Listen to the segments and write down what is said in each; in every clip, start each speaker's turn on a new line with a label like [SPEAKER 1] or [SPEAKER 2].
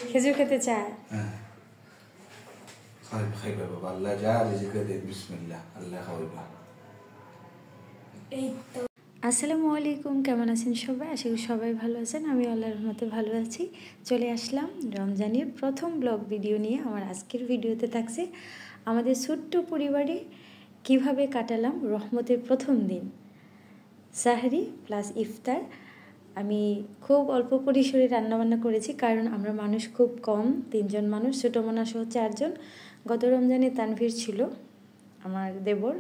[SPEAKER 1] খেজুর খেতে চায়।
[SPEAKER 2] খাইবা বাবা, আল্লাহ যা রিজিক দেন, বিসমিল্লাহ, আল্লাহ খাওয়াইবা।
[SPEAKER 1] এই তো আসসালামু আলাইকুম, কেমন আছেন সবাই? আশা করি সবাই ভালো আছেন। আমি আল্লাহর রহমতে ভালো আছি। চলে আসলাম রমজানের প্রথম ব্লগ ভিডিও নিয়ে। আমার আজকের ভিডিওতে থাকছে আমাদের ছোট্ট পরিবারে কিভাবে কাটালাম রহমতের প্রথম দিন, সাহরি প্লাস ইফতার। আমি খুব অল্প পরিসরে রান্নাবান্না করেছি, কারণ আমরা মানুষ খুব কম, 3 জন মানুষ, ছোটো মোনা সহ 4 জন। গত রমজানে তানভীর ছিল, আমার দেবর।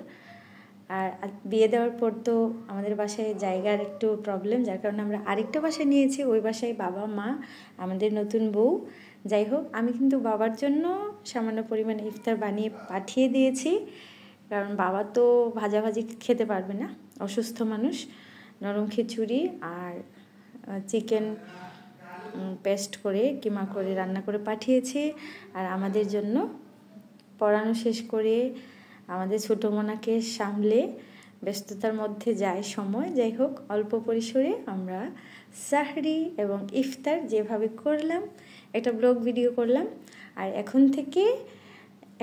[SPEAKER 1] আর বিয়ে দেওয়ার পর তো আমাদের বাসায় জায়গার একটু প্রবলেম, যার কারণে আমরা আরেকটা বাসায় নিয়েছি। ওই বাসায় বাবা, মা, আমাদের নতুন বউ। যাই হোক, আমি কিন্তু বাবার জন্য সামান্য পরিমাণে ইফতার বানিয়ে পাঠিয়ে দিয়েছি, কারণ বাবা তো ভাজাভাজি খেতে পারবে না, অসুস্থ মানুষ। নরম খিচুড়ি আর চিকেন পেস্ট করে কিমা করে রান্না করে পাঠিয়েছি। আর আমাদের জন্য পড়ানো শেষ করে আমাদের ছোটো মোনাকে সামলে ব্যস্ততার মধ্যে যায় সময়। যাই হোক, অল্প পরিসরে আমরা সাহরি এবং ইফতার যেভাবে করলাম একটা ব্লগ ভিডিও করলাম। আর এখন থেকে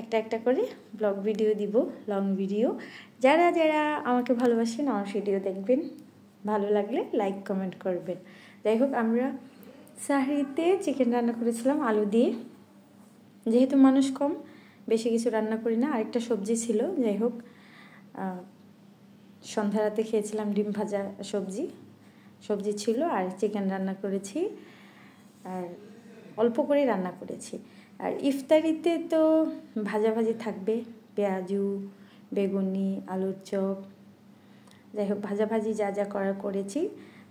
[SPEAKER 1] একটা একটা করে ব্লগ ভিডিও দিব, লং ভিডিও। যারা যারা আমাকে ভালোবাসেন আমার ভিডিও দেখবেন, ভালো লাগলে লাইক কমেন্ট করবেন। যাই হোক, আমরা সাহরিতে চিকেন রান্না করেছিলাম আলু দিয়ে, যেহেতু মানুষ কম বেশি কিছু রান্না করি না। আরেকটা সবজি ছিল। যাই হোক, সন্ধ্যা রাতে খেয়েছিলাম ডিম ভাজা সবজি ছিল, আর চিকেন রান্না করেছি, আর অল্প করে রান্না করেছি। আর ইফতারিতে তো ভাজাভাজি থাকবে, পেঁয়াজু, বেগুনি, আলুর চপ। যাই হোক, ভাজাভাজি যা যা করার করেছি।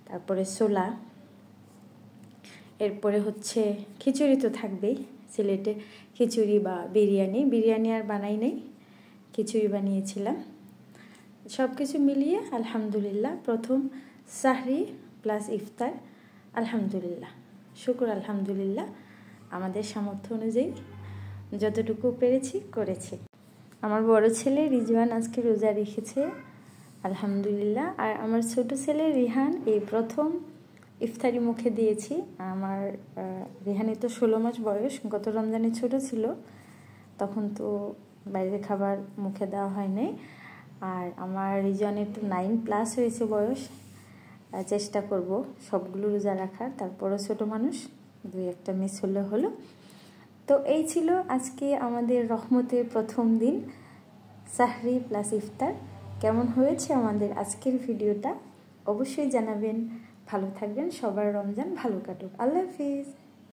[SPEAKER 1] তারপরে ছোলা, এরপরে হচ্ছে খিচুড়ি তো থাকবেই। সিলেটে খিচুড়ি বা বিরিয়ানি আর বানাই নাই, খিচুড়ি বানিয়েছিলাম। সব কিছু মিলিয়ে আলহামদুলিল্লাহ প্রথম সাহরি প্লাস ইফতার, আলহামদুলিল্লাহ, শুকর আলহামদুলিল্লাহ। আমাদের সামর্থ্য অনুযায়ী যতটুকু পেরেছি করেছি। আমার বড় ছেলে রিজওয়ান আজকে রোজা রেখেছে, আলহামদুলিল্লাহ। আর আমার ছোট ছেলে রিহান এই প্রথম ইফতারি মুখে দিয়েছি। আমার রিহানের তো 16 মাস বয়স, গত রমজানে ছোট ছিল, তখন তো বাইরের খাবার মুখে দেওয়া হয় নাই। আর আমার রিজওয়ানের তো 9+ হয়েছে বয়স। চেষ্টা করব সবগুলো রোজা রাখার, তারপরও ছোটো মানুষ, 2-1টা মিস হলো। তো এই ছিল আজকে আমাদের রহমতের প্রথম দিন, সাহরি প্লাস ইফতার। কেমন হয়েছে আমাদের আজকের ভিডিওটা অবশ্যই জানাবেন। ভালো থাকবেন, সবার রমজান ভালো কাটুক। আল্লাহ হাফিজ।